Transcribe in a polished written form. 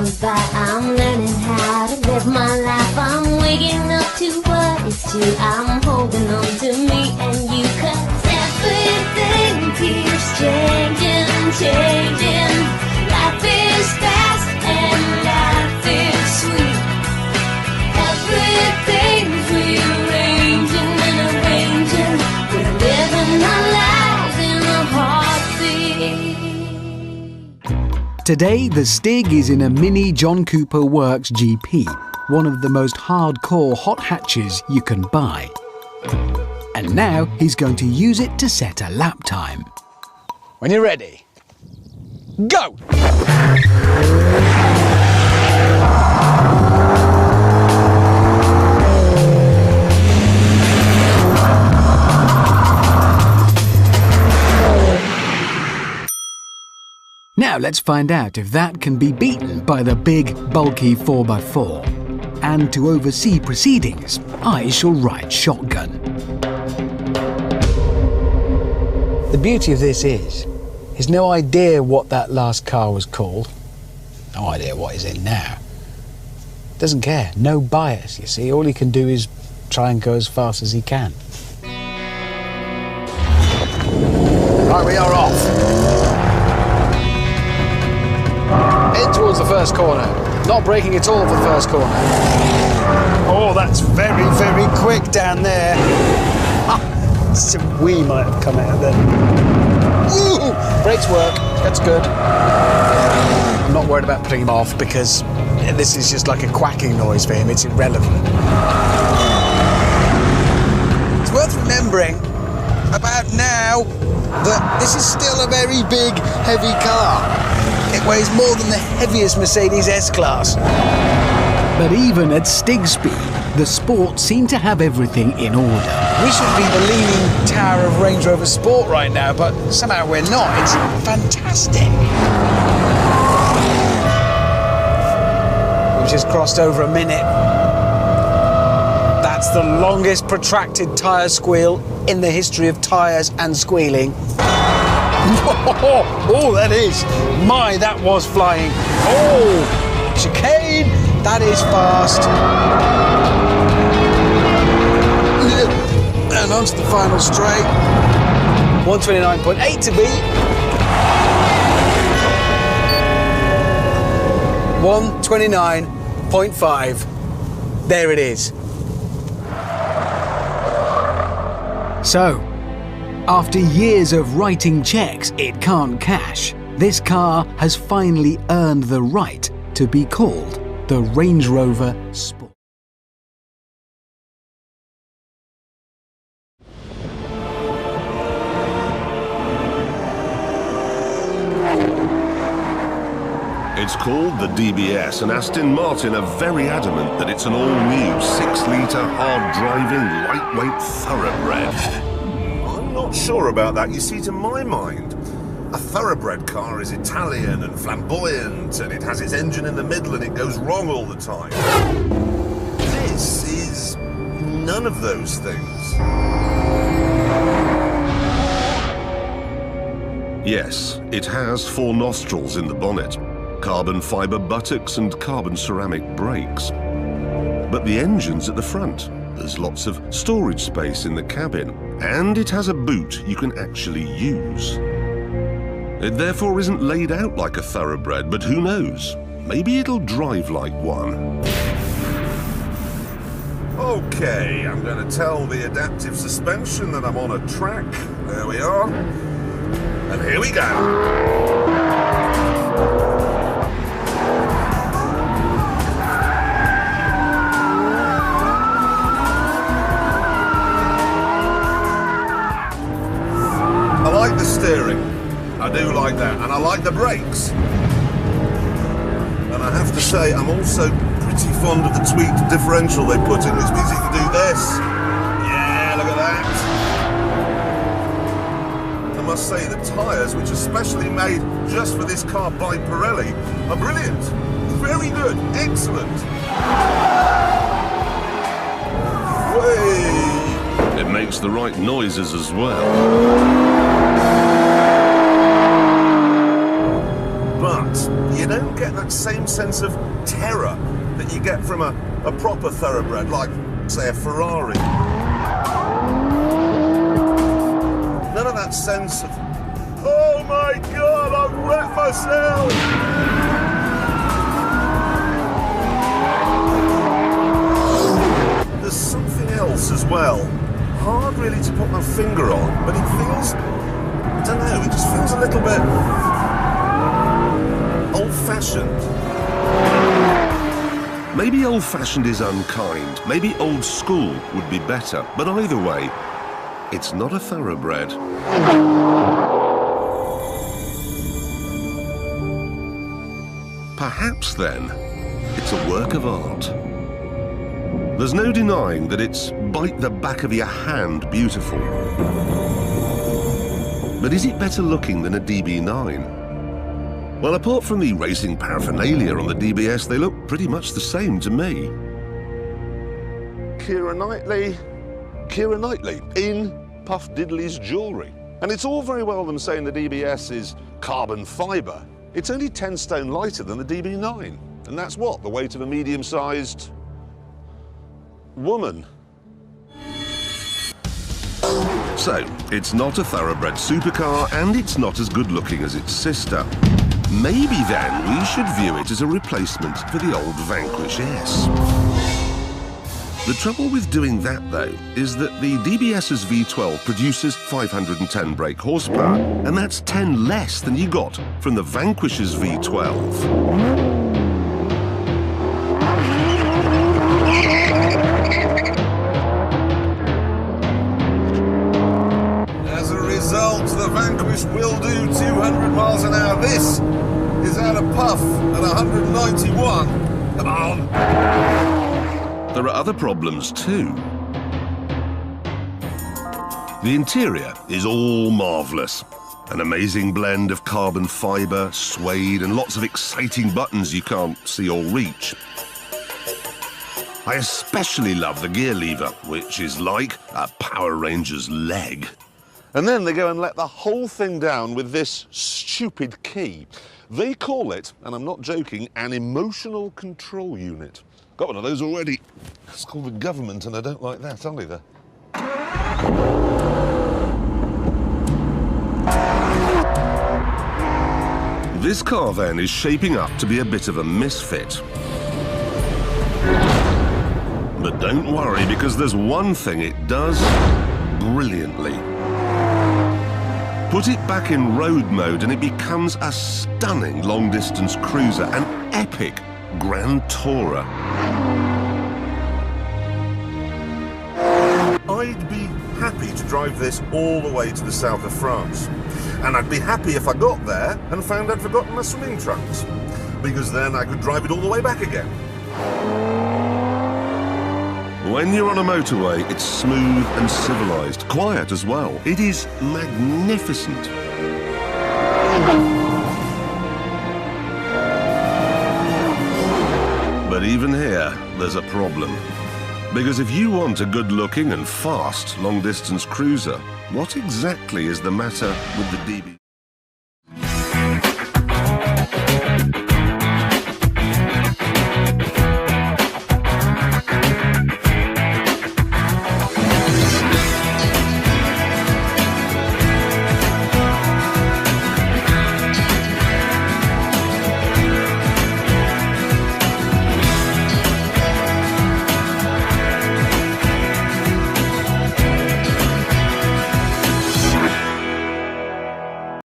goes by, I'm learning how to live my life. I'm waking up to what is true. I'm holding on to me and you, 'cause everything keeps changing, changing. Life is fast and life is sweet. Everything's rearranging and arranging. We're living our lives in a heartbeat. Today, the Stig is in a mini John Cooper Works GP, one of the most hardcore hot hatches you can buy. And now he's going to use it to set a lap time. When you're ready, go! Now let's find out if that can be beaten by the big, bulky 4x4. And to oversee proceedings, I shall ride shotgun. The beauty of this is, he's no idea what that last car was called. No idea what he's in now. Doesn't care, no bias, you see. All he can do is try and go as fast as he can. Right, we are off. In towards the first corner. Not braking at all for the first corner. Oh, that's very, very quick down there. So we might have come out then. Woo! Brakes work, that's good. I'm not worried about putting him off because this is just like a quacking noise for him, it's irrelevant. It's worth remembering about now that this is still a very big, heavy car. It weighs more than the heaviest Mercedes S-Class. But even at Stig speed, the Sport seemed to have everything in order. We should be the leaning tower of Range Rover Sport right now, but somehow we're not. It's fantastic. We've just crossed over a minute. That's the longest protracted tyre squeal in the history of tyres and squealing. Oh, that is. My, that was flying. Oh, chicane. That is fast. And onto the final straight. 129.8 to beat. 129.5. There it is. So, after years of writing checks it can't cash, this car has finally earned the right to be called the Range Rover Sport. It's called the DBS, and Aston Martin are very adamant that it's an all-new 6-litre, hard-driving, lightweight thoroughbred. I'm not sure about that. You see, to my mind, a thoroughbred car is Italian and flamboyant, and it has its engine in the middle and it goes wrong all the time. This is none of those things. Yes, it has 4 nostrils in the bonnet, carbon fibre buttocks and carbon ceramic brakes. But the engine's at the front. There's lots of storage space in the cabin, and it has a boot you can actually use. It therefore isn't laid out like a thoroughbred, but who knows? Maybe it'll drive like one. Okay, I'm going to tell the adaptive suspension that I'm on a track. There we are. And here we go. I like the steering, I do like that, and I like the brakes. And I have to say, I'm also pretty fond of the tweaked differential they put in. It's easy to do this. Yeah, look at that. I must say, the tyres, which are specially made just for this car by Pirelli, are brilliant. Very good, excellent. Way. It makes the right noises as well. But you don't get that same sense of terror that you get from a proper thoroughbred, like, say, a Ferrari. None of that sense of, oh my God, I've wrecked myself! There's something else as well. Hard really to put my finger on, but it feels, I don't know, it just feels a little bit old-fashioned. Maybe old-fashioned is unkind, maybe old school would be better, but either way, it's not a thoroughbred. Perhaps then, it's a work of art. There's no denying that it's bite the back of your hand beautiful. But is it better looking than a DB9? Well, apart from the racing paraphernalia on the DBS, they look pretty much the same to me. Keira Knightley in Puff Diddley's jewellery. And it's all very well them saying the DBS is carbon fibre. It's only 10 stone lighter than the DB9. And that's what? The weight of a medium-sized woman. So, it's not a thoroughbred supercar, and it's not as good-looking as its sister. Maybe then we should view it as a replacement for the old Vanquish S. The trouble with doing that, though, is that the DBS's V12 produces 510 brake horsepower, and that's 10 less than you got from the Vanquish's V12. As a result, the Vanquish will do 200 miles an hour. This is out of puff at 191. Come on. There are other problems too. The interior is all marvellous. An amazing blend of carbon fibre, suede, and lots of exciting buttons you can't see or reach. I especially love the gear lever, which is like a Power Ranger's leg. And then they go and let the whole thing down with this stupid key. They call it, and I'm not joking, an emotional control unit. Got one of those already. It's called the government, and I don't like that either. This car then is shaping up to be a bit of a misfit. But don't worry, because there's one thing it does brilliantly. Put it back in road mode and it becomes a stunning long-distance cruiser, an epic Grand Tourer. I'd be happy to drive this all the way to the south of France. And I'd be happy if I got there and found I'd forgotten my swimming trunks, because then I could drive it all the way back again. When you're on a motorway, it's smooth and civilised, quiet as well. It is magnificent. But even here, there's a problem. Because if you want a good-looking and fast long-distance cruiser, what exactly is the matter with the DB?